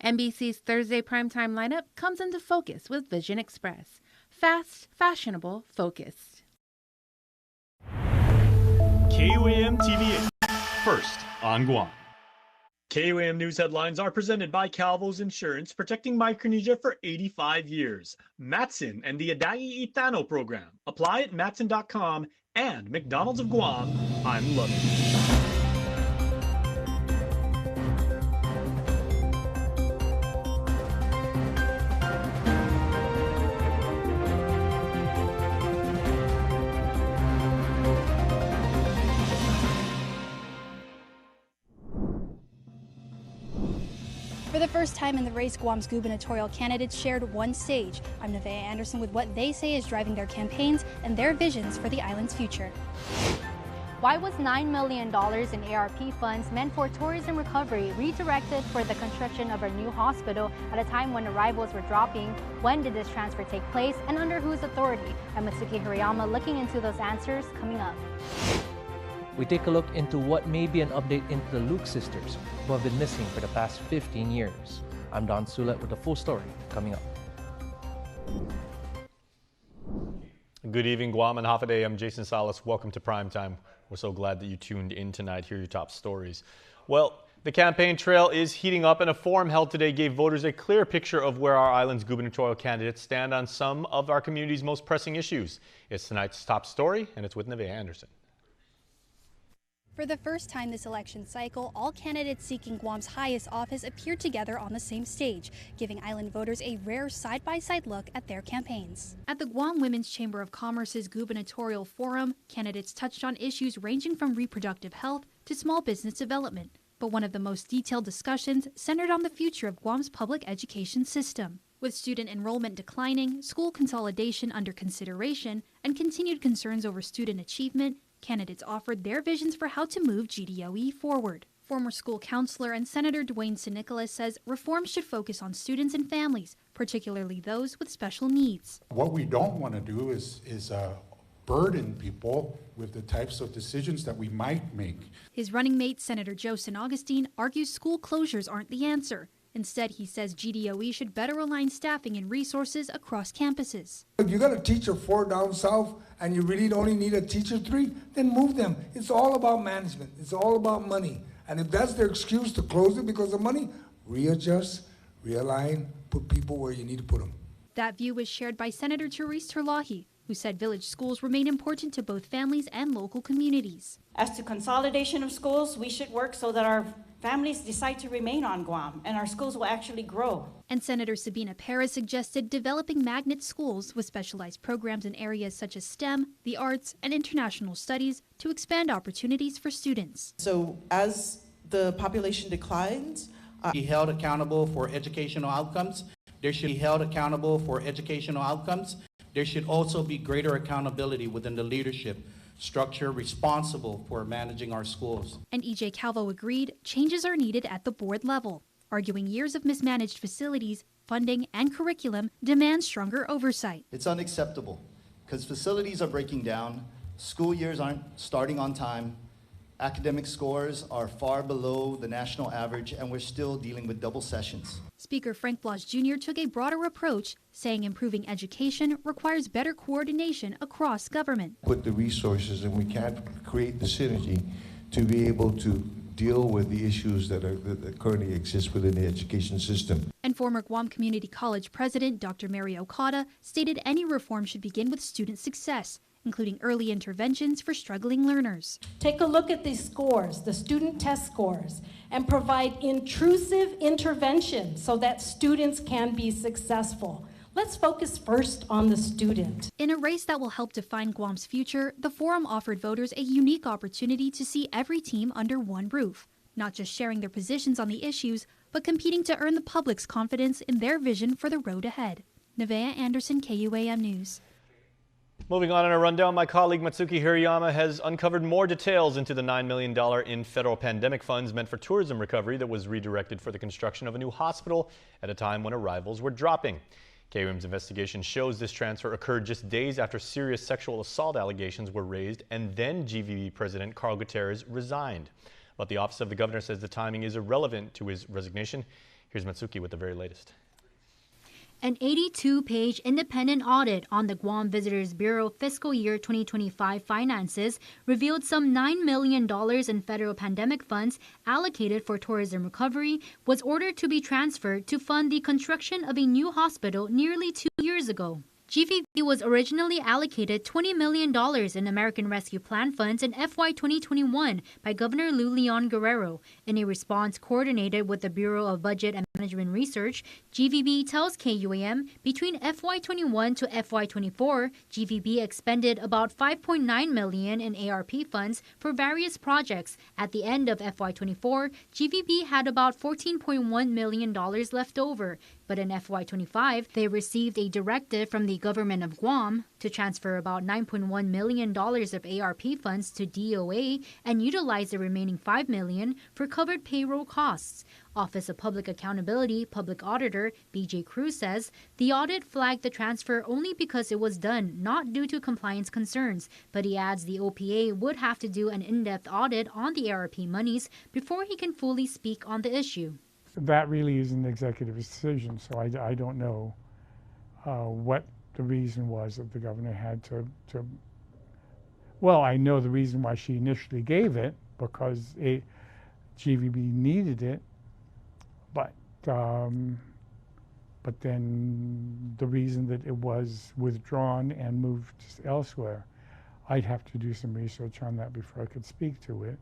NBC's Thursday primetime lineup comes into focus with Vision Express. Fast, fashionable, focused. KUAM TV, first on Guam. KUAM News headlines are presented by Calvo's Insurance, protecting Micronesia for 85 years. Matson and the Adai Itano program. Apply at matson.com and McDonald's of Guam. I'm loving it. For the first time in the race, Guam's gubernatorial candidates shared one stage. I'm Nevaeh Anderson with what they say is driving their campaigns and their visions for the island's future. Why was $9 million in ARP funds meant for tourism recovery redirected for the construction of a new hospital at a time when arrivals were dropping? When did this transfer take place and under whose authority? I'm Matsuki Hirayama looking into those answers coming up. We take a look into what may be an update into the Luke sisters, who have been missing for the past 15 years. I'm Don Sulet with the full story coming up. Good evening, Guam and Hafaday. I'm Jason Salas. Welcome to Primetime. We're so glad that you tuned in tonight. Here are your top stories. Well, the campaign trail is heating up, and a forum held today gave voters a clear picture of where our island's gubernatorial candidates stand on some of our community's most pressing issues. It's tonight's top story, and it's with Nevaeh Anderson. For the first time this election cycle, all candidates seeking Guam's highest office appeared together on the same stage, giving island voters a rare side-by-side look at their campaigns. At the Guam Women's Chamber of Commerce's gubernatorial forum, candidates touched on issues ranging from reproductive health to small business development. But one of the most detailed discussions centered on the future of Guam's public education system. With student enrollment declining, school consolidation under consideration, and continued concerns over student achievement, candidates offered their visions for how to move GDOE forward. Former school counselor and Senator Dwayne Sinicolas says reform should focus on students and families, particularly those with special needs. What we don't want to do is burden people with the types of decisions that we might make. His running mate, Senator Joe San Augustine, argues school closures aren't the answer. Instead, he says GDOE should better align staffing and resources across campuses. If you got a teacher 4 down south and you really only need a teacher 3, then move them. It's all about management. It's all about money. And if that's their excuse to close it because of money, readjust, realign, put people where you need to put them. That view was shared by Senator Therese Terlahi, who said village schools remain important to both families and local communities. As to consolidation of schools, we should work so that our families decide to remain on Guam and our schools will actually grow. And Senator Sabina Perez suggested developing magnet schools with specialized programs in areas such as STEM, the arts, and international studies to expand opportunities for students. So as the population declines, be held accountable for educational outcomes. There should be held accountable for educational outcomes. There should also be greater accountability within the leadership structure responsible for managing our schools. And E.J. Calvo agreed changes are needed at the board level, arguing years of mismanaged facilities, funding, and curriculum demand stronger oversight. It's unacceptable because facilities are breaking down, school years aren't starting on time, academic scores are far below the national average, and we're still dealing with double sessions. Speaker Frank Blas Jr. took a broader approach, saying improving education requires better coordination across government. Put the resources and we can't create the synergy to be able to deal with the issues that currently exist within the education system. And former Guam Community College President Dr. Mary Okada stated any reform should begin with student success, including early interventions for struggling learners. Take a look at these scores, the student test scores, and provide intrusive intervention so that students can be successful. Let's focus first on the student. In a race that will help define Guam's future, the forum offered voters a unique opportunity to see every team under one roof, not just sharing their positions on the issues, but competing to earn the public's confidence in their vision for the road ahead. Nevaeh Anderson, KUAM News. Moving on in a rundown, my colleague Matsuki Hirayama has uncovered more details into the $9 million in federal pandemic funds meant for tourism recovery that was redirected for the construction of a new hospital at a time when arrivals were dropping. KUAM's investigation shows this transfer occurred just days after serious sexual assault allegations were raised, and then GVB President Carl Gutierrez resigned. But the Office of the Governor says the timing is irrelevant to his resignation. Here's Matsuki with the very latest. An 82-page independent audit on the Guam Visitors Bureau fiscal year 2025 finances revealed some $9 million in federal pandemic funds allocated for tourism recovery was ordered to be transferred to fund the construction of a new hospital nearly 2 years ago. GVB was originally allocated $20 million in American Rescue Plan funds in FY 2021 by Governor Lou Leon Guerrero. In a response coordinated with the Bureau of Budget and Management Research, GVB tells KUAM between FY 21 to FY 24, GVB expended about $5.9 million in ARP funds for various projects. At the end of FY 24, GVB had about $14.1 million left over. But in FY 25, they received a directive from the government of Guam to transfer about $9.1 million of ARP funds to DOA and utilize the remaining $5 million for covered payroll costs. Office of Public Accountability Public Auditor BJ Cruz says the audit flagged the transfer only because it was done, not due to compliance concerns. But he adds the OPA would have to do an in-depth audit on the ARP monies before he can fully speak on the issue. That really is an executive decision, so I don't know what the reason was that the governor had to. Well, I know the reason why she initially gave it, because GVB needed it, but then the reason that it was withdrawn and moved elsewhere, I'd have to do some research on that before I could speak to it.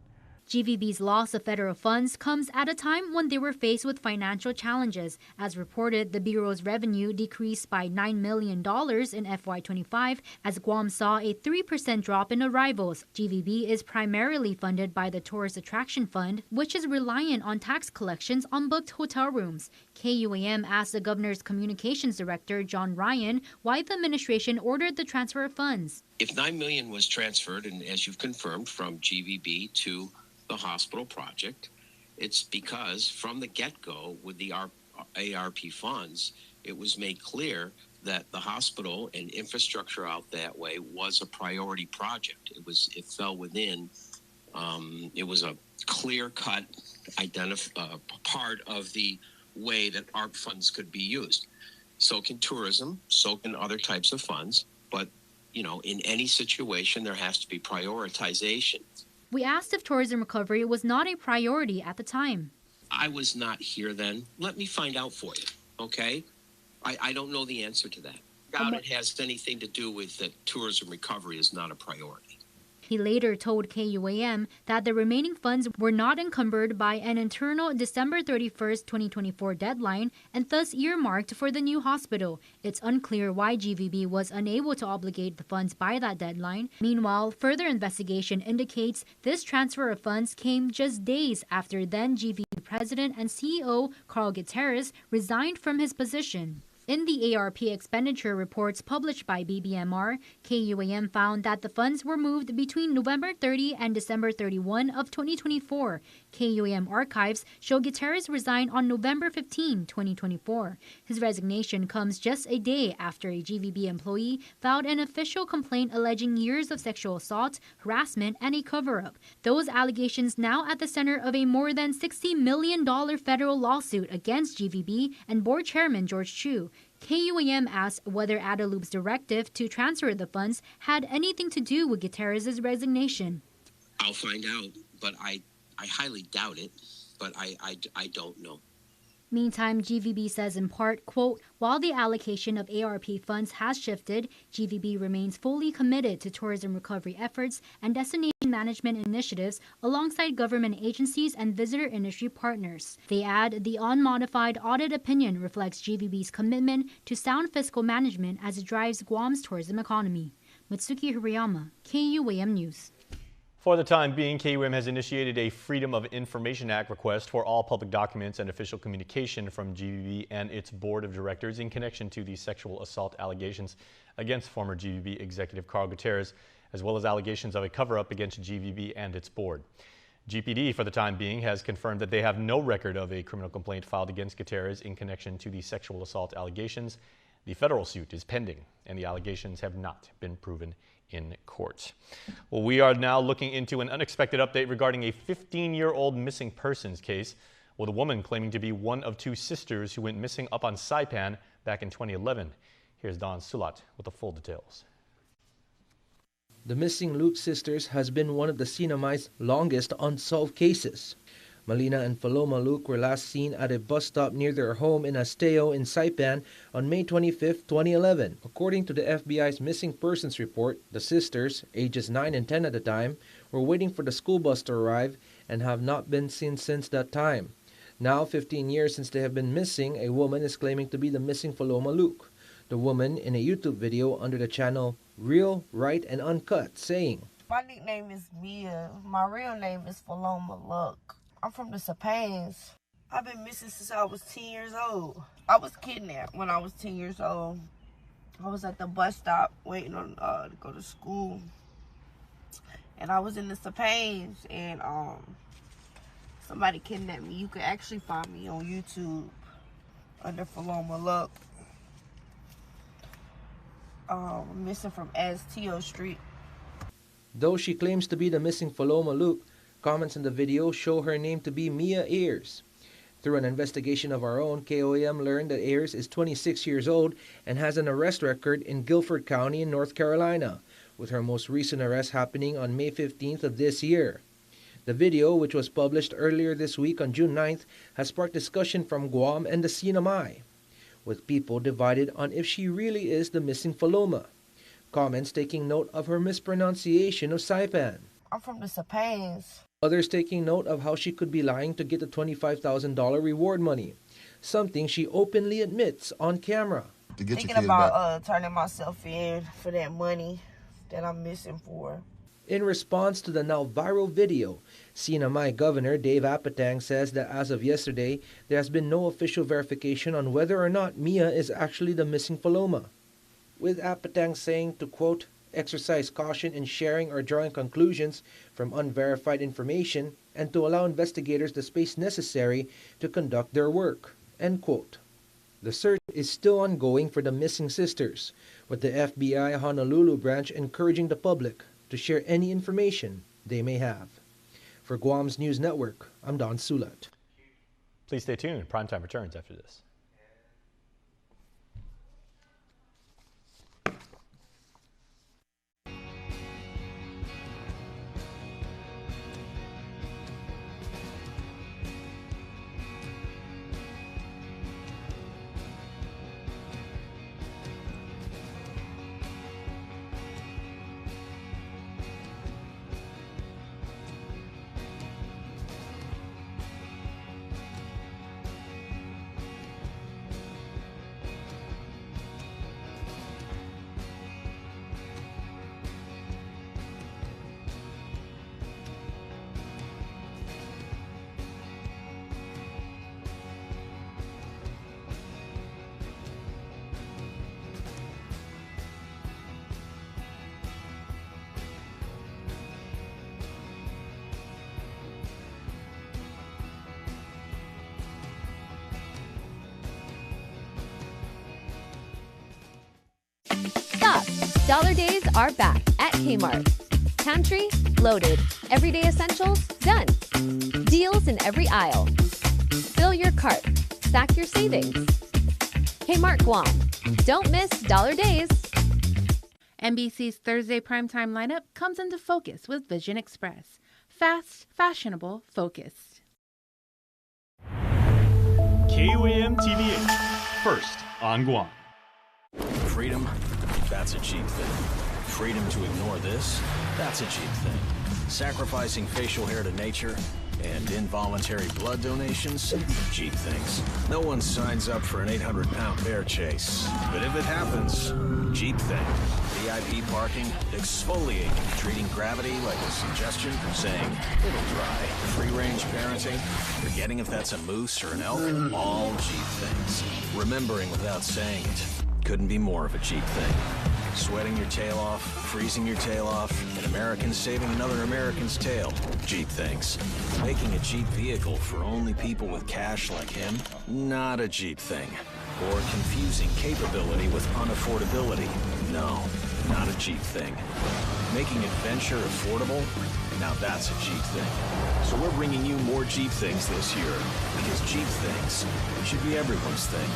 GVB's loss of federal funds comes at a time when they were faced with financial challenges. As reported, the Bureau's revenue decreased by $9 million in FY 25 as Guam saw a 3% drop in arrivals. GVB is primarily funded by the Tourist Attraction Fund, which is reliant on tax collections on booked hotel rooms. KUAM asked the governor's communications director, John Ryan, why the administration ordered the transfer of funds. If $9 million was transferred, and as you've confirmed, from GVB to the hospital project, it's because from the get-go with the ARP funds, it was made clear that the hospital and infrastructure out that way was a priority project. It fell within, it was a clear-cut part of the way that ARP funds could be used. So can tourism, so can other types of funds, but in any situation, there has to be prioritization. We asked if tourism recovery was not a priority at the time. I was not here then. Let me find out for you, okay? I don't know the answer to that. I doubt it has anything to do with that tourism recovery is not a priority. He later told KUAM that the remaining funds were not encumbered by an internal December 31st, 2024 deadline and thus earmarked for the new hospital. It's unclear why GVB was unable to obligate the funds by that deadline. Meanwhile, further investigation indicates this transfer of funds came just days after then GVB President and CEO Carl Gutierrez resigned from his position. In the ARP expenditure reports published by BBMR, KUAM found that the funds were moved between November 30 and December 31 of 2024. KUAM archives show Gutierrez resigned on November 15, 2024. His resignation comes just a day after a GVB employee filed an official complaint alleging years of sexual assault, harassment, and a cover-up. Those allegations now at the center of a more than $60 million federal lawsuit against GVB and board chairman George Chu. KUAM asked whether Adaloop's directive to transfer the funds had anything to do with Gutierrez's resignation. I'll find out, but I highly doubt it, but I don't know. Meantime, GVB says in part, quote, while the allocation of ARP funds has shifted, GVB remains fully committed to tourism recovery efforts and destination management initiatives alongside government agencies and visitor industry partners. They add, the unmodified audit opinion reflects GVB's commitment to sound fiscal management as it drives Guam's tourism economy. Mitsuki Hirayama, KUAM News. For the time being, KUAM has initiated a Freedom of Information Act request for all public documents and official communication from GVB and its board of directors in connection to the sexual assault allegations against former GVB executive Carl Gutierrez, as well as allegations of a cover-up against GVB and its board. GPD, for the time being, has confirmed that they have no record of a criminal complaint filed against Gutierrez in connection to the sexual assault allegations. The federal suit is pending, and the allegations have not been proven in court. Well, we are now looking into an unexpected update regarding a 15-year-old missing persons case. with a woman claiming to be one of two sisters who went missing up on Saipan back in 2011. Here's Don Sulat with the full details. The missing Luke sisters has been one of the Sinamai's longest unsolved cases. Malina and Paloma Luke were last seen at a bus stop near their home in Asteo in Saipan on May 25, 2011. According to the FBI's missing persons report, the sisters, ages 9 and 10 at the time, were waiting for the school bus to arrive and have not been seen since that time. Now, 15 years since they have been missing, a woman is claiming to be the missing Paloma Luke. The woman, in a YouTube video under the channel Real, Right, and Uncut, saying, "My nickname is Mia. My real name is Paloma Luke. I'm from the Sapanes. I've been missing since I was 10 years old. I was kidnapped when I was 10 years old. I was at the bus stop waiting on to go to school. And I was in the Sapanes, and somebody kidnapped me. You can actually find me on YouTube under Paloma Luke. Missing from Asteo Street." Though she claims to be the missing Paloma Luke, comments in the video show her name to be Mia Ayers. Through an investigation of our own, KUAM learned that Ayers is 26 years old and has an arrest record in Guilford County in North Carolina, with her most recent arrest happening on May 15th of this year. The video, which was published earlier this week on June 9th, has sparked discussion from Guam and the Sinamai, with people divided on if she really is the missing Paloma. Comments taking note of her mispronunciation of Saipan. "I'm from the Sapanes." Others taking note of how she could be lying to get the $25,000 reward money, something she openly admits on camera. Thinking about turning myself in for that money that I'm missing for. In response to the now viral video, Sinamai Governor Dave Apatang says that as of yesterday, there has been no official verification on whether or not Mia is actually the missing Paloma, with Apatang saying to, quote, "exercise caution in sharing or drawing conclusions from unverified information and to allow investigators the space necessary to conduct their work," end quote. The search is still ongoing for the missing sisters, with the FBI Honolulu branch encouraging the public to share any information they may have. For Guam's News Network, I'm Don Sulat. Please stay tuned. Primetime returns after this. Stop! Dollar days are back at Kmart. Pantry loaded. Everyday essentials done. Deals in every aisle. Fill your cart. Stack your savings. Kmart Guam. Don't miss Dollar Days. NBC's Thursday primetime lineup comes into focus with Vision Express. Fast, fashionable, focused. KUAM TV8, first on Guam. Freedom, that's a cheap thing. Freedom to ignore this, that's a cheap thing. Sacrificing facial hair to nature and involuntary blood donations, cheap things. No one signs up for an 800-pound bear chase. But if it happens, cheap thing. VIP parking, exfoliating, treating gravity like a suggestion, saying, it'll dry. Free-range parenting, forgetting if that's a moose or an elk, all cheap things. Remembering without saying it, couldn't be more of a cheap thing. Sweating your tail off, freezing your tail off, an American saving another American's tail. Cheap things. Making a cheap vehicle for only people with cash like him? Not a cheap thing. Or confusing capability with unaffordability? No, not a cheap thing. Making adventure affordable? Now that's a Jeep thing. So we're bringing you more Jeep things this year, because Jeep things should be everyone's thing.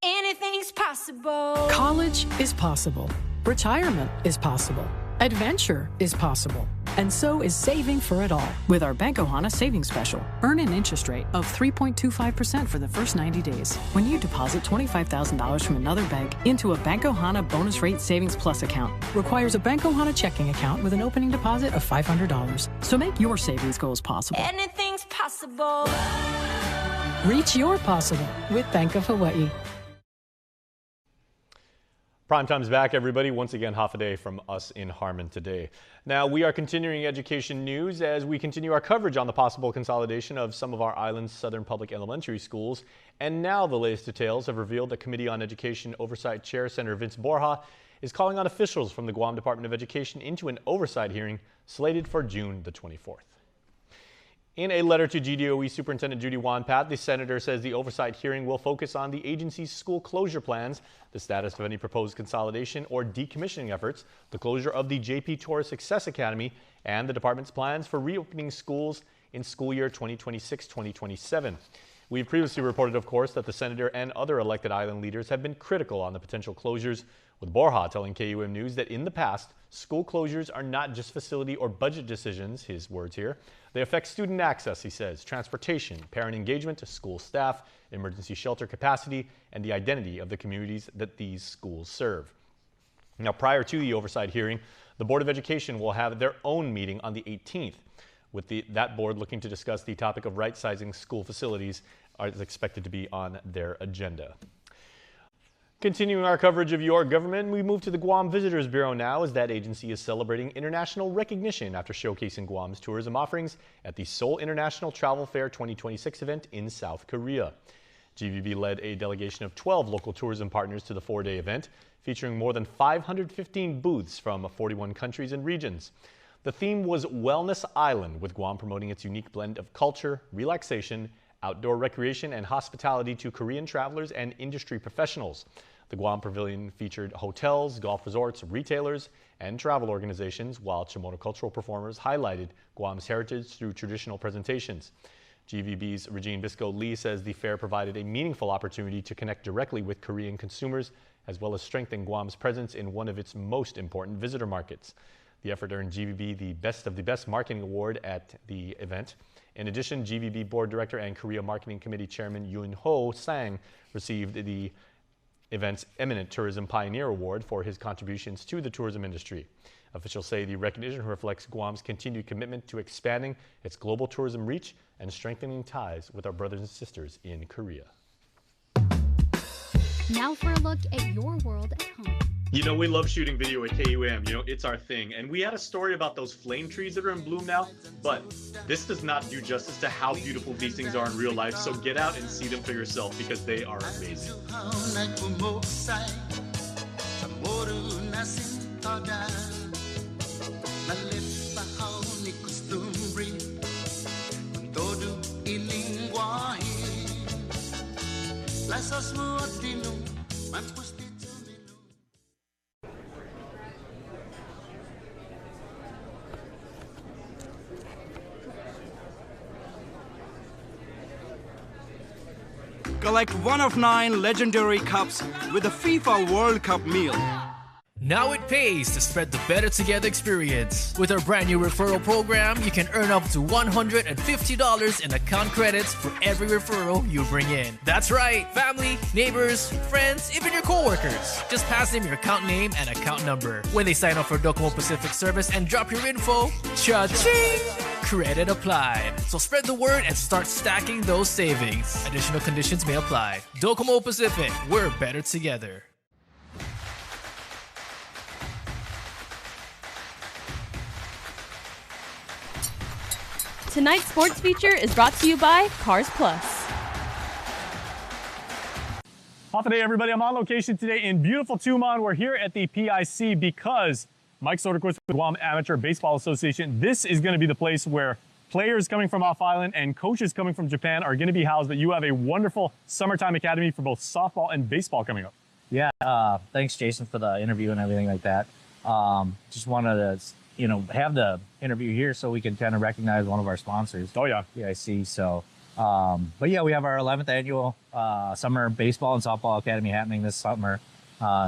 Anything's possible. College is possible. Retirement is possible. Adventure is possible. And so is saving for it all with our Bank Ohana Savings Special. Earn an interest rate of 3.25% for the first 90 days when you deposit $25,000 from another bank into a Bank Ohana Bonus Rate Savings Plus account. Requires a Bank Ohana checking account with an opening deposit of $500. So make your savings goals possible. Anything's possible. Reach your possible with Bank of Hawaii. Primetime's back, everybody. Once again, half a day from us in Harmon today. Now, we are continuing education news as we continue our coverage on the possible consolidation of some of our island's southern public elementary schools. And now the latest details have revealed that Committee on Education Oversight Chair Senator Vince Borja is calling on officials from the Guam Department of Education into an oversight hearing slated for June the 24th. In a letter to GDOE Superintendent Judy Wanpat, the senator says the oversight hearing will focus on the agency's school closure plans, the status of any proposed consolidation or decommissioning efforts, the closure of the JP Torres Success Academy, and the department's plans for reopening schools in school year 2026-2027. We've previously reported, of course, that the senator and other elected island leaders have been critical on the potential closures, with Borja telling KUAM News that in the past, school closures are not just facility or budget decisions, his words here. They affect student access, he says, transportation, parent engagement, school staff, emergency shelter capacity, and the identity of the communities that these schools serve. Now, prior to the oversight hearing, the Board of Education will have their own meeting on the 18th, with that board looking to discuss the topic of right-sizing school facilities is expected to be on their agenda. Continuing our coverage of your government, we move to the Guam Visitors Bureau now, as that agency is celebrating international recognition after showcasing Guam's tourism offerings at the Seoul International Travel Fair 2026 event in South Korea. GVB led a delegation of 12 local tourism partners to the four-day event, featuring more than 515 booths from 41 countries and regions. The theme was Wellness Island, with Guam promoting its unique blend of culture, relaxation, outdoor recreation, and hospitality to Korean travelers and industry professionals. The Guam Pavilion featured hotels, golf resorts, retailers, and travel organizations, while Chimono cultural performers highlighted Guam's heritage through traditional presentations. GVB's Regine Bisco-Lee says the fair provided a meaningful opportunity to connect directly with Korean consumers, as well as strengthen Guam's presence in one of its most important visitor markets. The effort earned GVB the Best of the Best Marketing Award at the event. In addition, GVB Board Director and Korea Marketing Committee Chairman Yoon Ho Sang received the event's Eminent Tourism Pioneer Award for his contributions to the tourism industry. Officials say the recognition reflects Guam's continued commitment to expanding its global tourism reach and strengthening ties with our brothers and sisters in Korea. Now for a look at your world at home. You know, we love shooting video at KUAM. You know, it's our thing. And we had a story about those flame trees that are in bloom now, but this does not do justice to how beautiful these things are in real life. So get out and see them for yourself, because they are amazing. Collect one of 9 legendary cups with the FIFA World Cup meal. Now it pays to spread the Better Together experience. With our brand new referral program, you can earn up to $150 in account credits for every referral you bring in. That's right, family, neighbors, friends, even your coworkers. Just pass them your account name and account number. When they sign up for Docomo Pacific service and drop your info, cha-ching! Credit applied. So spread the word and start stacking those savings. Additional conditions may apply. Docomo Pacific, we're better together. Tonight's sports feature is brought to you by Cars Plus. Half a day, everybody. I'm on location today in beautiful Tumon. We're here at the PIC because Mike Soderquist with the Guam Amateur Baseball Association. This is going to be the place where players coming from off island and coaches coming from Japan are going to be housed. But you have a wonderful summertime academy for both softball and baseball coming up. Yeah, thanks, Jason, for the interview and everything like that. Just wanted to, have the interview here so we can kind of recognize one of our sponsors. Oh, yeah. Yeah, I see. So, but yeah, we have our 11th annual Summer Baseball and Softball Academy happening this summer,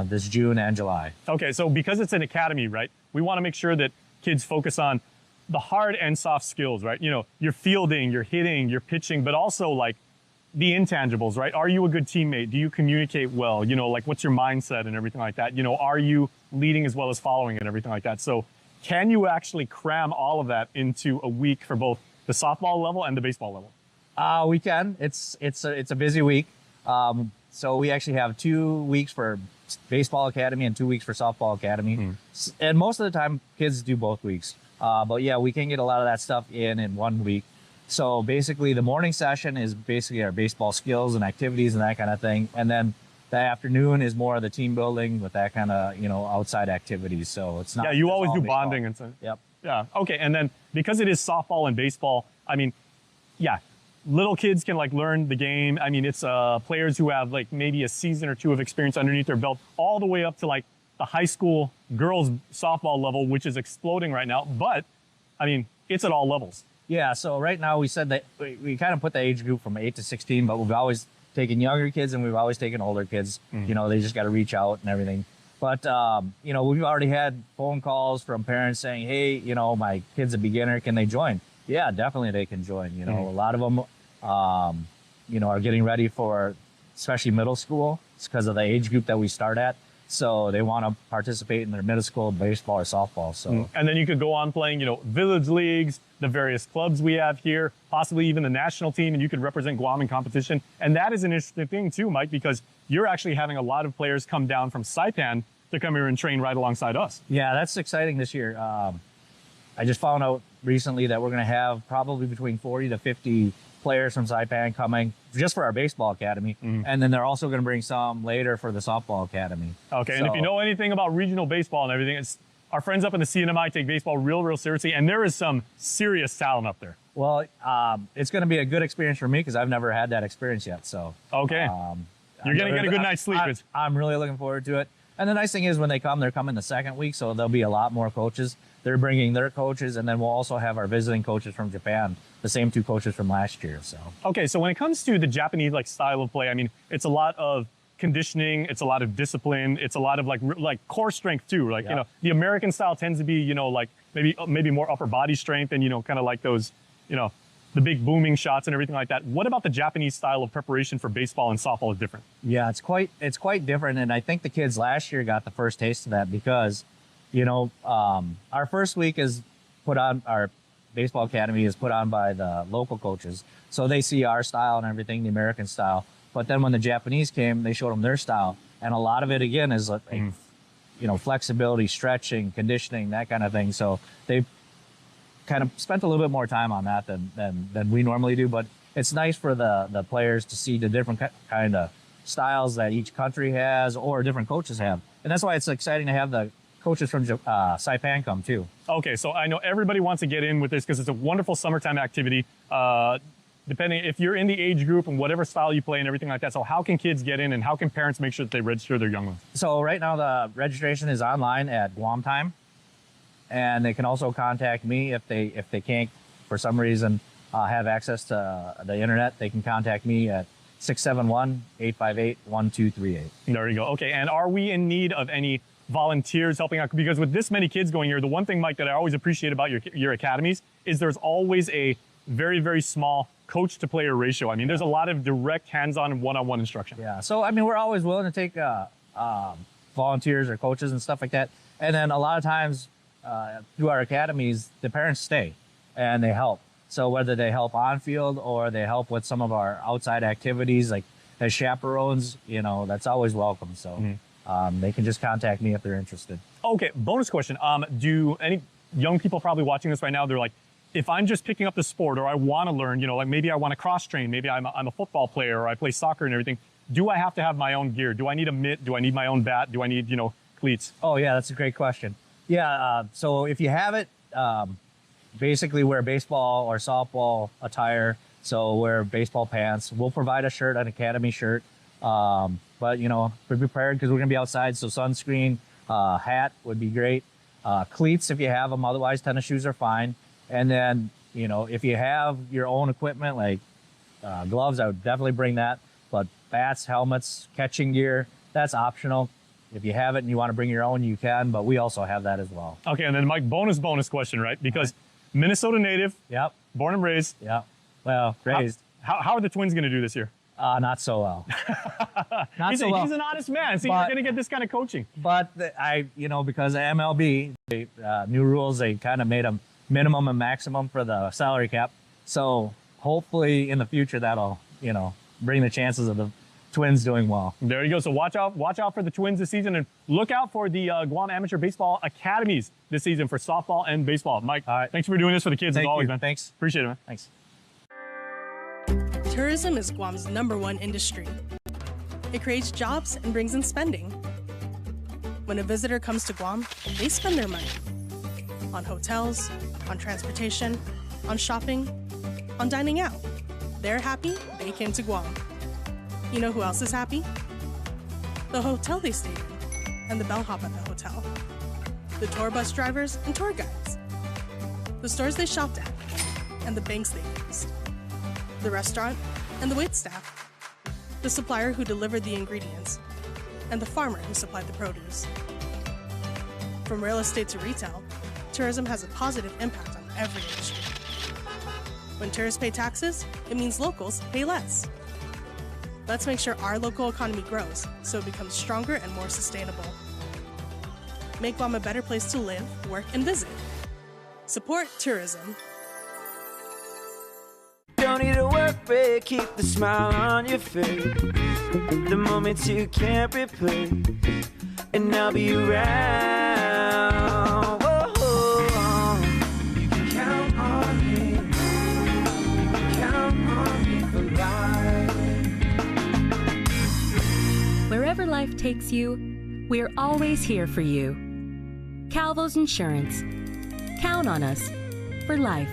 this June and July. Okay, so because it's an academy, right, we want to make sure that kids focus on the hard and soft skills, right? Your fielding, your hitting, your pitching, but also like the intangibles, right? Are you a good teammate? Do you communicate well? Like what's your mindset and everything like that? Are you leading as well as following and everything like that? So can you actually cram all of that into a week for both the softball level and the baseball level? We can. It's a busy week. So we actually have 2 weeks for baseball academy and 2 weeks for softball academy. And most of the time kids do both weeks. But yeah, we can get a lot of that stuff in 1 week. So basically the morning session is basically our baseball skills and activities and that kind of thing. And then the afternoon is more of the team building with that kind of, outside activities. So it's not. Yeah, you always do baseball. bonding and stuff. Yep. Yeah. Okay. And then because it is softball and baseball, I mean, yeah, little kids can like learn the game. I mean, it's players who have like maybe a season or two of experience underneath their belt, all the way up to like the high school girls softball level, which is exploding right now. But I mean, it's at all levels. Yeah. So right now we said that we kind of put the age group from 8 to 16, but we've always taken younger kids and we've always taken older kids. They just got to reach out and everything. But, we've already had phone calls from parents saying, hey, my kid's a beginner. Can they join? Yeah, definitely they can join. A lot of them, are getting ready for especially middle school. It's because of the age group that we start at. So they want to participate in their middle school baseball or softball. So and then you could go on playing, village leagues, the various clubs we have here, possibly even the national team, and you could represent Guam in competition. And that is an interesting thing too, Mike, because you're actually having a lot of players come down from Saipan to come here and train right alongside us. Yeah, that's exciting this year. I just found out recently that we're going to have probably between 40 to 50 players from Saipan coming just for our baseball academy. And then they're also going to bring some later for the softball academy. Okay, and if you know anything about regional baseball and everything, our friends up in the CNMI take baseball real seriously, and there is some serious talent up there. Well, it's going to be a good experience for me because I've never had that experience yet. So okay, you're going to get a good night's sleep. I'm really looking forward to it. And the nice thing is when they come, they're coming the second week, so there'll be a lot more coaches. They're bringing their coaches, and then we'll also have our visiting coaches from Japan, the same 2 coaches from last year. So okay, so when it comes to the Japanese style of play, I mean, it's a lot of conditioning, it's a lot of discipline, it's a lot of like core strength too. The American style tends to be like maybe more upper body strength and kind of like those the big booming shots and everything like that. What about the Japanese style of preparation for baseball and softball is different? Yeah, it's quite different, and I think the kids last year got the first taste of that because our first week is put on, our baseball academy is put on by the local coaches. So they see our style and everything, the American style. But then when the Japanese came, they showed them their style. And a lot of it, again, is flexibility, stretching, conditioning, that kind of thing. So they kind of spent a little bit more time on that than we normally do. But it's nice for the players to see the different kind of styles that each country has or different coaches have. And that's why it's exciting to have the coaches from Saipan come too. Okay, so I know everybody wants to get in with this because it's a wonderful summertime activity. Depending if you're in the age group and whatever style you play and everything like that. So how can kids get in and how can parents make sure that they register their young ones? So right now the registration is online at Guam time, and they can also contact me if they can't for some reason have access to the internet. They can contact me at 671-858-1238. There you go. Okay, and are we in need of any volunteers helping out? Because with this many kids going here, the one thing, Mike, that I always appreciate about your academies is there's always a very, very small coach to player ratio. I mean, there's a lot of direct hands-on one-on-one instruction. Yeah, so I mean, we're always willing to take volunteers or coaches and stuff like that. And then a lot of times through our academies, the parents stay and they help. So whether they help on field or they help with some of our outside activities, like as chaperones, that's always welcome. So they can just contact me if they're interested. Okay, bonus question. Do any young people probably watching this right now, they're like, if I'm just picking up the sport or I want to learn, like maybe I want to cross train, maybe I'm a football player or I play soccer and everything, do I have to have my own gear? Do I need a mitt? Do I need my own bat? Do I need, cleats? Oh yeah, that's a great question. Yeah, so if you have it, basically wear baseball or softball attire. So wear baseball pants. We'll provide a shirt, an academy shirt. but you know, be prepared because we're gonna be outside. So sunscreen, hat would be great. Cleats if you have them. Otherwise, tennis shoes are fine. And then, you know, if you have your own equipment like gloves, I would definitely bring that. But bats, helmets, catching gear, that's optional. If you have it and you want to bring your own, you can, but we also have that as well. Okay, and then Mike, bonus question, right? Because Minnesota native, yep, born and raised. Yep, well, raised. How are the Twins going to do this year? Not so well. He's an honest man. See, you're going to get this kind of coaching. But you know, because of MLB, new rules, they kind of made a minimum and maximum for the salary cap. So hopefully in the future that'll, you know, bring the chances of the Twins doing well. There you go. So watch out for the Twins this season, and look out for the Guam Amateur Baseball Academies this season for softball and baseball. Mike, thanks for doing this for the kids as always, man. Thanks. Appreciate it, man. Thanks. Tourism is Guam's #1 industry. It creates jobs and brings in spending. When a visitor comes to Guam, they spend their money on hotels, on transportation, on shopping, on dining out. They're happy they came to Guam. You know who else is happy? The hotel they stayed in, and the bellhop at the hotel. The tour bus drivers and tour guides. The stores they shopped at, and the banks they used. The restaurant and the waitstaff. The supplier who delivered the ingredients, and the farmer who supplied the produce. From real estate to retail, tourism has a positive impact on every industry. When tourists pay taxes, it means locals pay less. Let's make sure our local economy grows so it becomes stronger and more sustainable. Make Guam a better place to live, work, and visit. Support tourism. Don't need a work break, keep the smile on your face. The moments you can't replace, and I'll be around. Whoa, you can count on me. You can count on me for life. Wherever life takes you, we're always here for you. Calvo's Insurance. Count on us for life.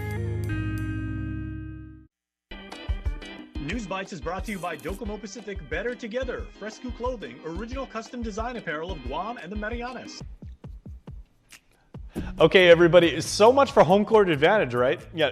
News Bites is brought to you by Docomo Pacific Better Together, Fresco Clothing, original custom design apparel of Guam and the Marianas. Okay, everybody, so much for home court advantage, right? Yeah,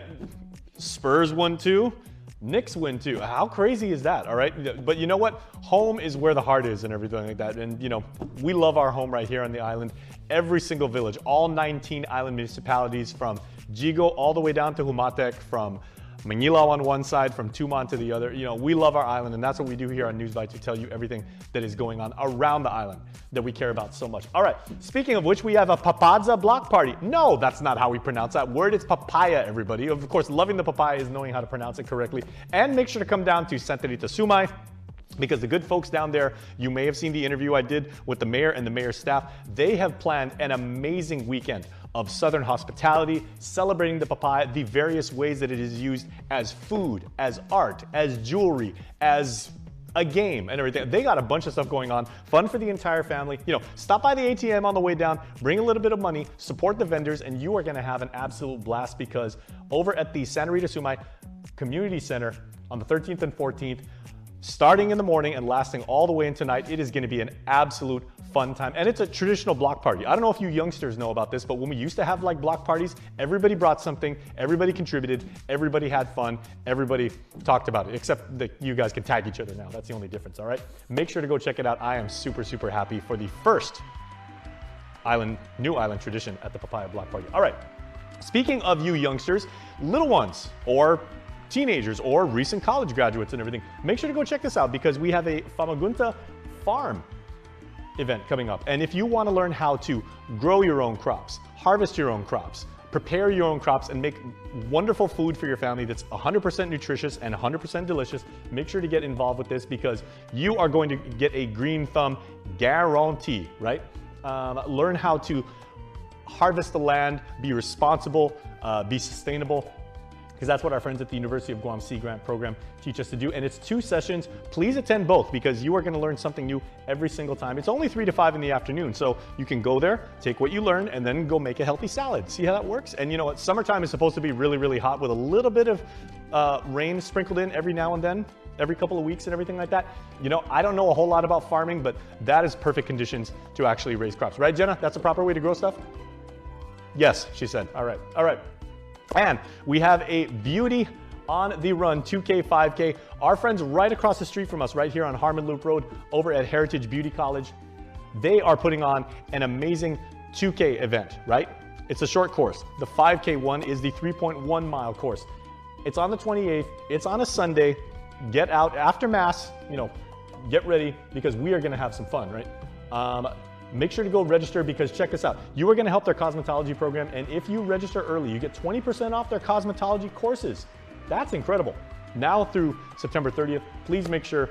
Spurs won 2, Knicks win 2. How crazy is that, all right? But you know what? Home is where the heart is and everything like that. And, you know, we love our home right here on the island. Every single village, all 19 island municipalities from Jigo all the way down to Humatec, from Manila on one side, from Tumon to the other. You know, we love our island, and that's what we do here on News Bites. We tell you everything that is going on around the island that we care about so much. All right, speaking of which, we have a papadza block party. No, that's not how we pronounce that word. It's papaya, everybody. Of course, loving the papaya is knowing how to pronounce it correctly. And make sure to come down to Santa Rita Sumay, because the good folks down there, you may have seen the interview I did with the mayor and the mayor's staff. They have planned an amazing weekend of Southern hospitality, celebrating the papaya, the various ways that it is used as food, as art, as jewelry, as a game and everything. They got a bunch of stuff going on, fun for the entire family. You know, stop by the ATM on the way down, bring a little bit of money, support the vendors, and you are gonna have an absolute blast, because over at the Santa Rita Sumay Community Center on the 13th and 14th, starting in the morning and lasting all the way into night, it is going to be an absolute fun time. And it's a traditional block party. I don't know if you youngsters know about this, but when we used to have like block parties, everybody brought something, everybody contributed, everybody had fun, everybody talked about it, except that you guys can tag each other now. That's the only difference, all right? Make sure to go check it out. I am super, super happy for the first new island tradition at the Papaya Block Party. All right, speaking of you youngsters, little ones, or teenagers, or recent college graduates and everything, make sure to go check this out, because we have a Famagunta farm event coming up. And if you want to learn how to grow your own crops, harvest your own crops, prepare your own crops, and make wonderful food for your family that's 100% nutritious and 100% delicious, make sure to get involved with this, because you are going to get a green thumb guarantee, right? Learn how to harvest the land, be responsible, be sustainable. because that's what our friends at the University of Guam Sea Grant program teach us to do. And it's 2 sessions. Please attend both because you are going to learn something new every single time. It's only 3 to 5 in the afternoon, so you can go there, take what you learn, and then go make a healthy salad. See how that works? And you know what? Summertime is supposed to be really, really hot with a little bit of rain sprinkled in every now and then, every couple of weeks and everything like that. You know, I don't know a whole lot about farming, but that is perfect conditions to actually raise crops. Right, Jenna? That's a proper way to grow stuff? Yes, she said. All right, all right. And we have a beauty on the run, 2K, 5K. Our friends right across the street from us, right here on Harmon Loop Road, over at Heritage Beauty College, they are putting on an amazing 2K event, right? It's a short course. The 5K one is the 3.1 mile course. It's on the 28th. It's on a Sunday. Get out after Mass, you know, get ready because we are going to have some fun, right? Make sure to go register because check this out. You are going to help their cosmetology program, and if you register early, you get 20% off their cosmetology courses. That's incredible. Now through September 30th, please make sure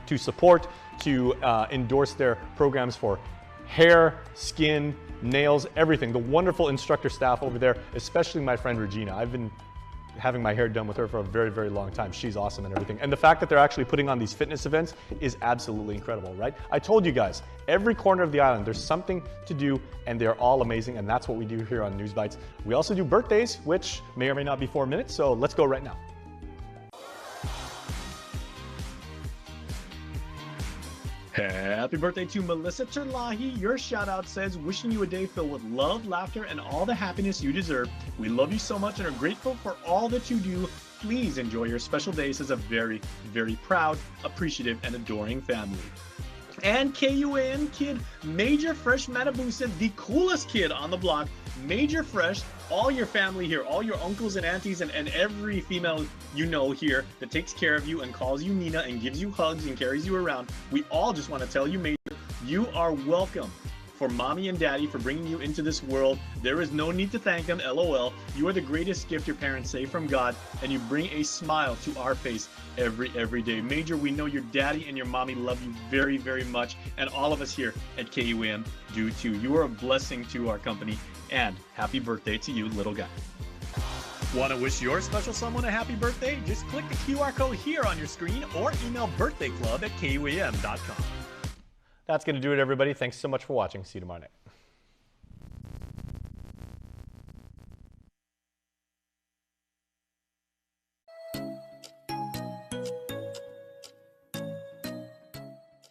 to support, to endorse their programs for hair, skin, nails, everything. The wonderful instructor staff over there, especially my friend Regina. I've been having my hair done with her for a very, very long time. She's awesome and everything. And the fact that they're actually putting on these fitness events is absolutely incredible, right? I told you guys, every corner of the island, there's something to do and they're all amazing. And that's what we do here on News Bites. We also do birthdays, which may or may not be 4 minutes. So let's go right now. Happy birthday to Melissa Terlahi. Your shout out says, wishing you a day filled with love, laughter, and all the happiness you deserve. We love you so much and are grateful for all that you do. Please enjoy your special day, says a very, very proud, appreciative, and adoring family. And KUAM kid, Major Fresh Matabusa, the coolest kid on the block. Major Fresh, all your family here, all your uncles and aunties and every female you know here that takes care of you and calls you Nina and gives you hugs and carries you around. We all just want to tell you, Major, you are welcome. For mommy and daddy for bringing you into this world. There is no need to thank them, LOL. You are the greatest gift your parents say from God, and you bring a smile to our face every day. Major, we know your daddy and your mommy love you very, very much, and all of us here at KUAM do too. You are a blessing to our company, and happy birthday to you, little guy. Want to wish your special someone a happy birthday? Just click the QR code here on your screen or email birthdayclub@kuam.com. That's going to do it, everybody. Thanks so much for watching. See you tomorrow night.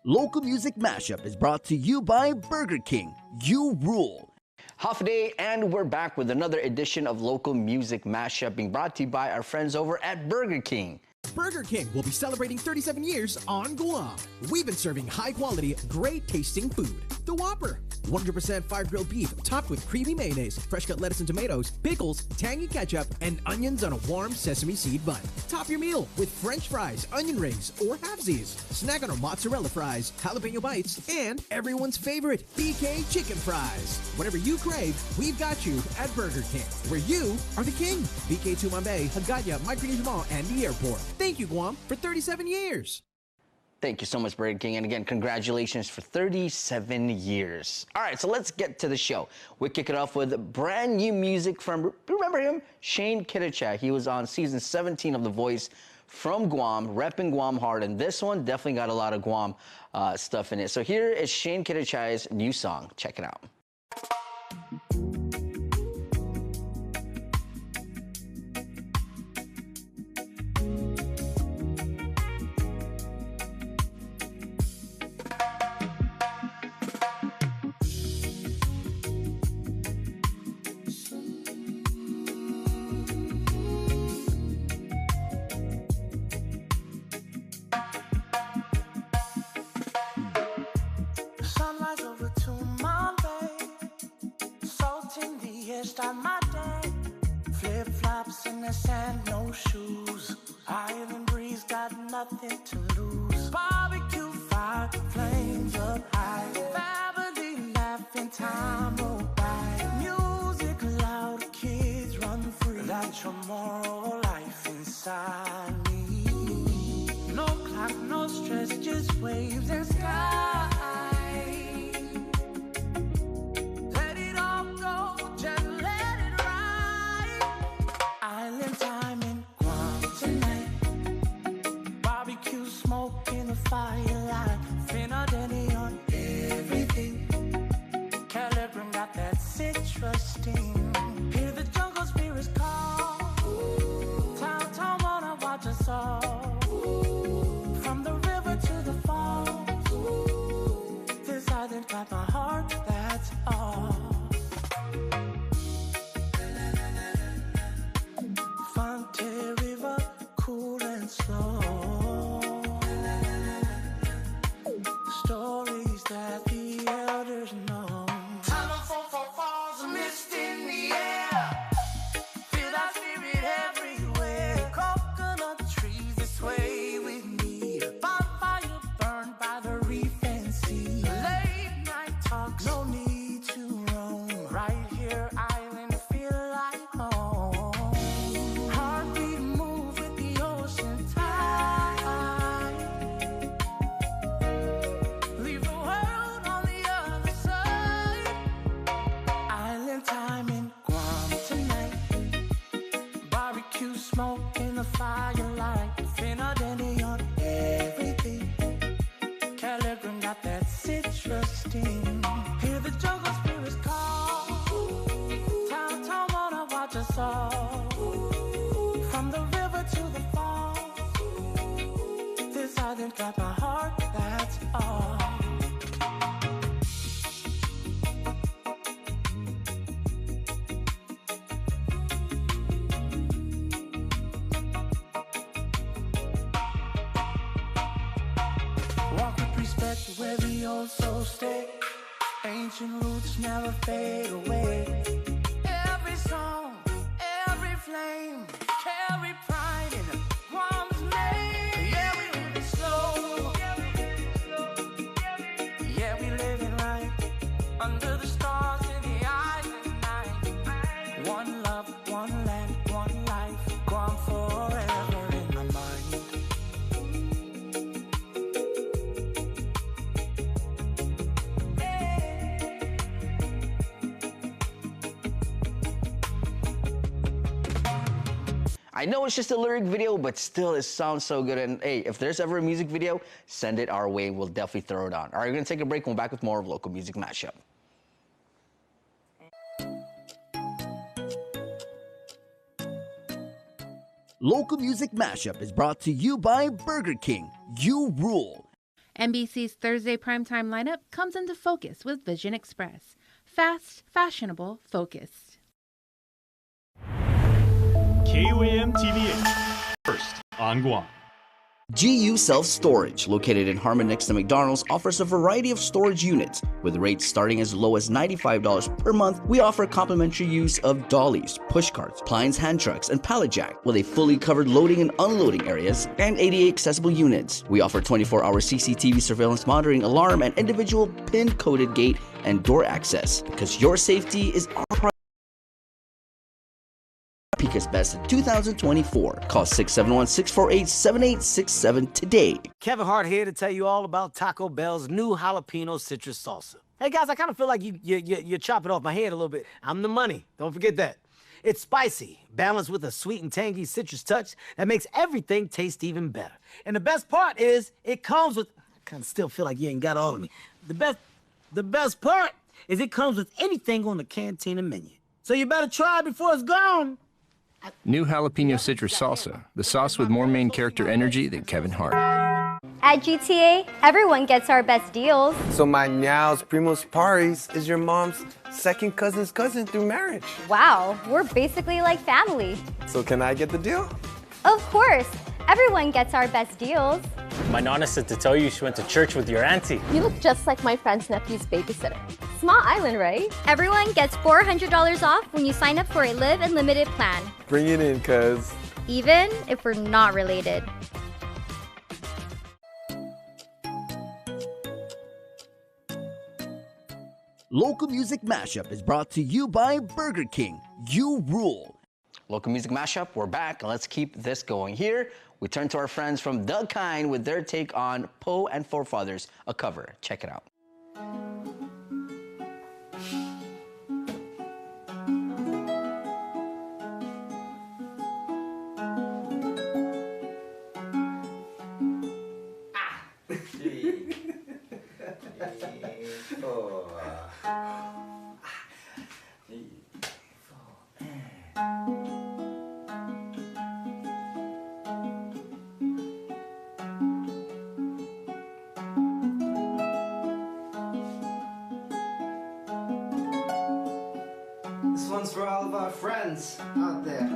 Local Music Mashup is brought to you by Burger King. You rule. Half a day, and we're back with another edition of Local Music Mashup being brought to you by our friends over at Burger King. Burger King will be celebrating 37 years on Guam. We've been serving high-quality, great-tasting food. The Whopper, 100% fire-grilled beef topped with creamy mayonnaise, fresh-cut lettuce and tomatoes, pickles, tangy ketchup, and onions on a warm sesame seed bun. Top your meal with French fries, onion rings, or halvesies. Snack on our mozzarella fries, jalapeno bites, and everyone's favorite, BK chicken fries. Whatever you crave, we've got you at Burger King, where you are the king. BK Tumambay, Hagaya, Micronesia Mall, and the airport. Thank you, Guam, for 37 years. Thank you so much, Burger King. And again, congratulations for 37 years. All right, so let's get to the show. We kick it off with brand new music from, remember him? Shane Kittichak. He was on season 17 of The Voice from Guam, repping Guam hard. And this one definitely got a lot of Guam stuff in it. So here is Shane Kittichak's new song. Check it out. Start my day. Flip flops in the sand, no shoes. Island breeze, got nothing to lose. Barbecue fire, flames up high. Family laughing, time will by. Music loud, kids run free. That's your moral life inside me. No clock, no stress, just waves and sky. Let it all go, just let it ride. Island time. smoke in the firelight, thinner than the on everything. Caligram got that citrus steam. Hear the jungle spirits call. Town wanna watch us all. From the river to the falls, this island got my heart, that's all. Walk with respect where the old souls stay. Ancient roots never fade away. Every song, every flame, carry pride in Guam's name. Yeah, we live slow. Yeah, we living right under the stars in the island night. One love, one land, one life. Guam forever in my mind. I know it's just a lyric video, but still it sounds so good. And hey, if there's ever a music video, send it our way. We'll definitely throw it on. All right, we're gonna take a break. We'll be back with more of Local Music Mashup. Local Music Mashup is brought to you by Burger King. You rule. NBC's Thursday primetime lineup comes into focus with Vision Express. Fast, fashionable, focused. KUAM TV8, first on Guam. GU Self Storage, located in Harmon next to McDonald's, offers a variety of storage units. With rates starting as low as $95 per month, we offer complimentary use of dollies, push carts, Klein's hand trucks, and pallet jack, with a fully covered loading and unloading areas and ADA accessible units. We offer 24-hour CCTV surveillance monitoring, alarm, and individual pin-coded gate and door access, because your safety is our priority. Peak Best in 2024. Call 671-648-7867 today. Kevin Hart here to tell you all about Taco Bell's new jalapeno citrus salsa. Hey guys, I kind of feel like you're chopping off my head a little bit. I'm the money. Don't forget that. It's spicy, balanced with a sweet and tangy citrus touch that makes everything taste even better. And the best part is it comes with, I kind of still feel like you ain't got all of me. The best part is it comes with anything on the Cantina menu. So you better try it before it's gone. New jalapeno citrus salsa, the sauce with more main character energy than Kevin Hart. At GTA, everyone gets our best deals. So my Niao's Primos Paris is your mom's second cousin's cousin through marriage. Wow, we're basically like family. So can I get the deal? Of course, everyone gets our best deals. My nana said to tell you she went to church with your auntie. You look just like my friend's nephew's babysitter. Small island, right? Everyone gets $400 off when you sign up for a Live Unlimited plan. Bring it in, cuz. Even if we're not related. Local Music Mashup is brought to you by Burger King. You rule. Local Music Mashup, we're back, and let's keep this going. Here, we turn to our friends from The Kind with their take on Poe and Forefathers, a cover. Check it out. This one's for all of our friends out there.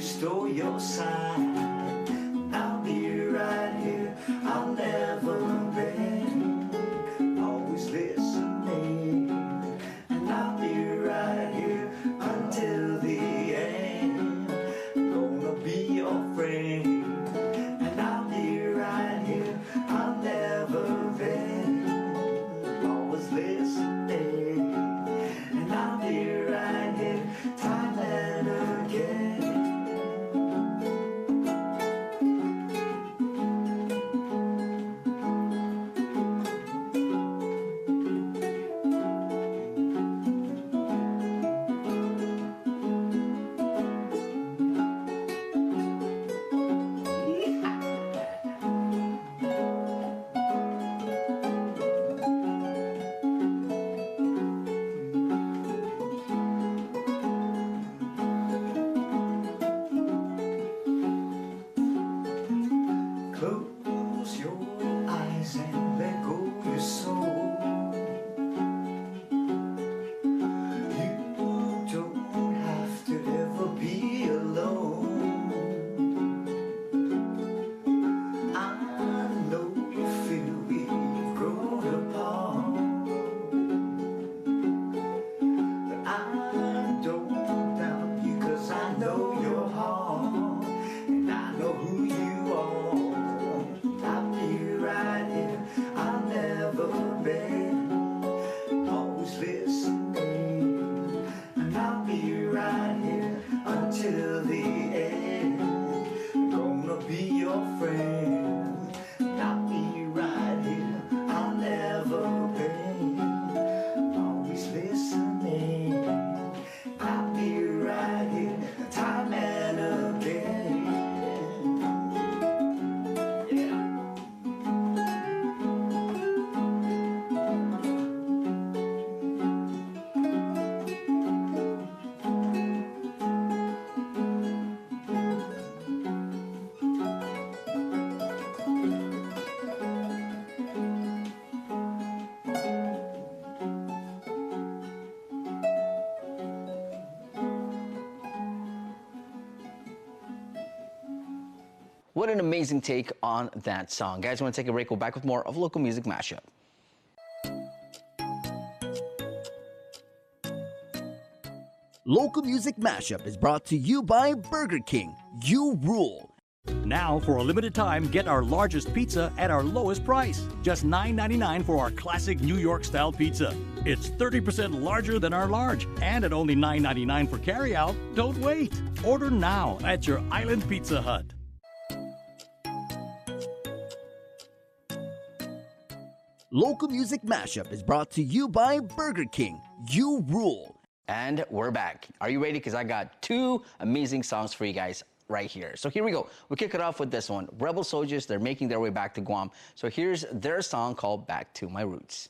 restore your sight. I'll be right here, I'll never bend, always listening. And I'll be right here until the end, gonna be your friend. And I'll be right here, I'll never bend, always listening. And I'll be right here, time and again. Close your eyes and let go your soul. You don't have to ever be alone. I know you feel we've grown apart, but I don't doubt you 'cause I know your heart and I know who you are. I'll be right here, I'll never bend, always listening. And I'll be right here until the end, gonna be your friend. I'll be right here, I'll never bend, always listening. I'll be right here, time and again. What an amazing take on that song. Guys, I want to take a break. We'll back with more of Local Music Mashup. Local Music Mashup is brought to you by Burger King. You rule. Now, for a limited time, get our largest pizza at our lowest price. Just $9.99 for our classic New York-style pizza. It's 30% larger than our large, and at only $9.99 for carryout. Don't wait. Order now at your Island Pizza Hut. Local Music Mashup is brought to you by Burger King. You rule. And we're back. Are you ready? Because I got two amazing songs for you guys right here. So here we go. We'll kick it off with this one. Rebel Soldiers, they're making their way back to Guam. So here's their song called Back to My Roots.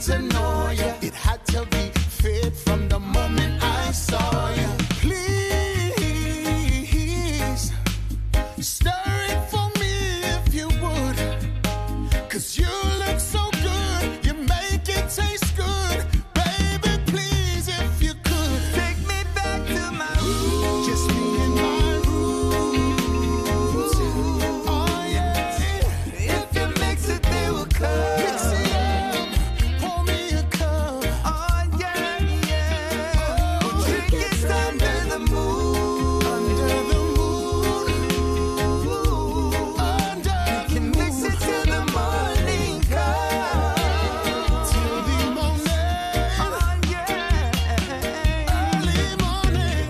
to know you. It had to be fate from the moment I saw you. Please, stir it for me if you would. 'Cause you look so good, you make it taste good. Baby, please, if you could, take me back to my roots. Just me and my roots. Oh yeah. If you mix it, they will come. Mix it up, pour me a cup. Oh yeah, yeah. Oh, drink it under the moon. Under the moon. Under. You can mix it till the morning comes. Till the morning. Oh yeah. Early morning.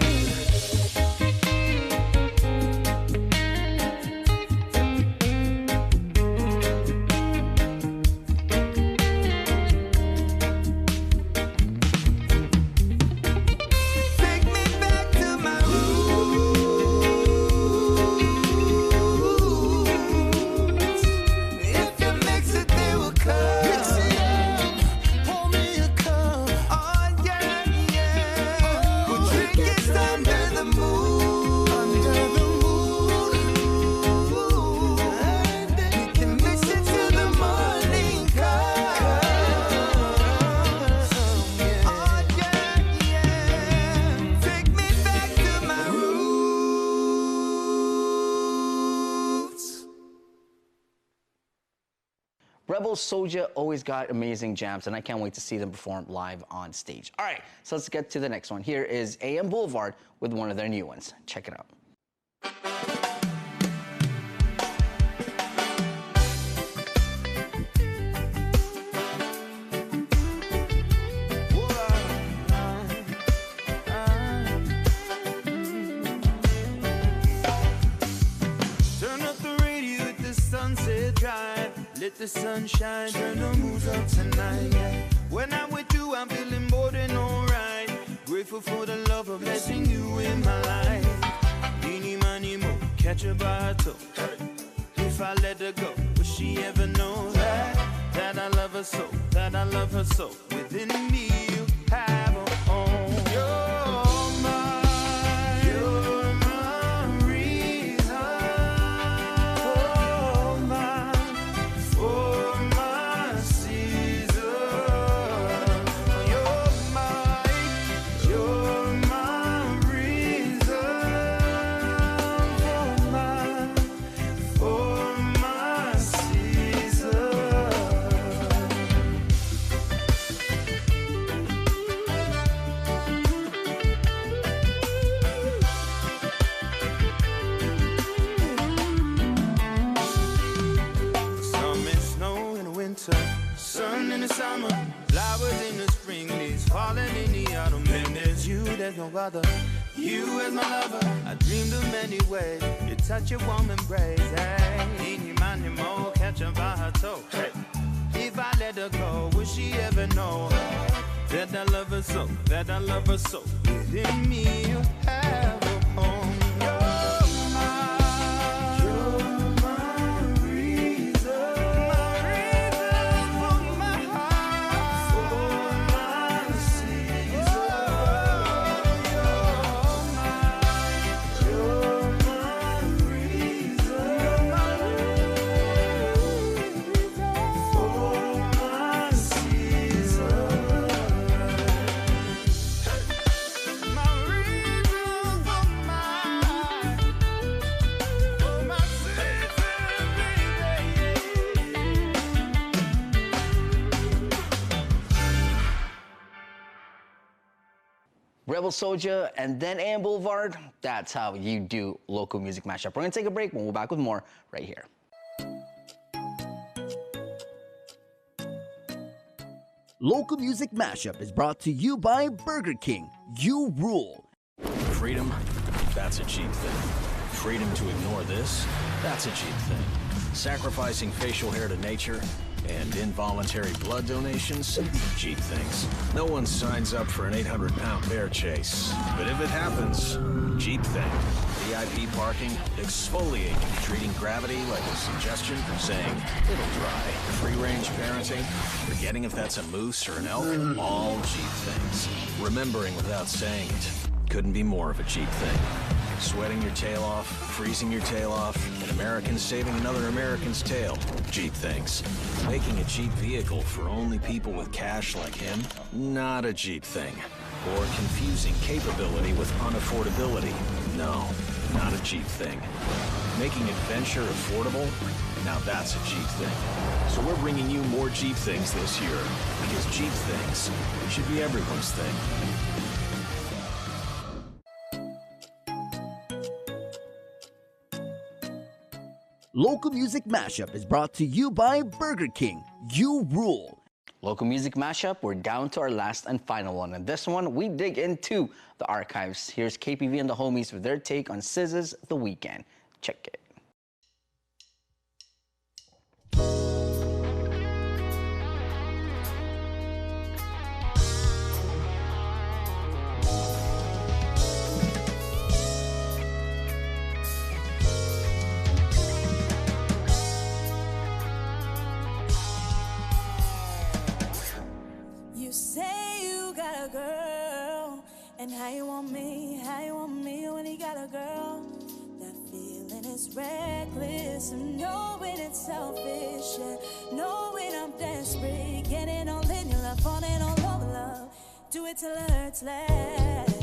Take me back to my roots. If you mix it, they will come. Mix it up, pour me a cup. Oh yeah, yeah. We'll drink it under the moon. Under the moon. You can mix it till the morning comes. Oh yeah, yeah. Take me back to my roots. Rebel Soulja always got amazing jams, and I can't wait to see them perform live on stage. All right, so let's get to the next one. Here is AM Boulevard with one of their new ones. Check it out. Turn up the radio at the Sunset Drive. Let the sun shine, turn the mood up tonight. Yeah. When I'm with you, I'm feeling more than alright. Grateful for the love of blessing you in my life. Eeny, miny, mo, catch her by her toe. If I let her go, will she ever know that I love her so, that I love her so? Within me, you have a home. You're my reason for my season. You're my reason for my season. Some in snow in the winter, sun in the summer, flowers in the spring, leaves falling in the autumn. When there's you, there's no other. You as my lover, I dreamed of many ways. You touch your warm embrace, hey. Eeny, miny, mo, catch her by her toe, hey. If I let her go, will she ever know that I love her so, that I love her so? Within me, you have a home. You're my reason for my heart, for my season. You're my reason for my season. My reason for my Rebel Soulja and then AM Boulevard. That's how you do local music mashup. We're gonna take a break. We'll be back with more right here. Local Music Mashup is brought to you by Burger King. You rule. Freedom, that's a cheap thing. Freedom to ignore this, that's a cheap thing. Sacrificing facial hair to nature and involuntary blood donations, cheap things. No one signs up for an 800-pound bear chase. But if it happens, cheap thing. VIP parking, exfoliating, treating gravity like a suggestion, saying, it'll dry, free-range parenting, forgetting if that's a moose or an elk, all Jeep things. Remembering without saying it, couldn't be more of a Jeep thing. Sweating your tail off, freezing your tail off, an American saving another American's tail. Jeep things. Making a Jeep vehicle for only people with cash like him? Not a Jeep thing. Or confusing capability with unaffordability? No, not a Jeep thing. Making adventure affordable? Now that's a Jeep thing. So we're bringing you more Jeep things this year, because Jeep things should be everyone's thing. Local Music Mashup is brought to you by Burger King. You rule. Local Music Mashup, we're down to our last and final one. And this one, we dig into the archives. Here's KPV and the homies with their take on SZA's The Weeknd. Check it. You say you got a girl, and how you want me when you got a girl. That feeling is reckless, and knowing it's selfish, yeah. Knowing I'm desperate, getting all in your love, falling all over love. Do it till it hurts less.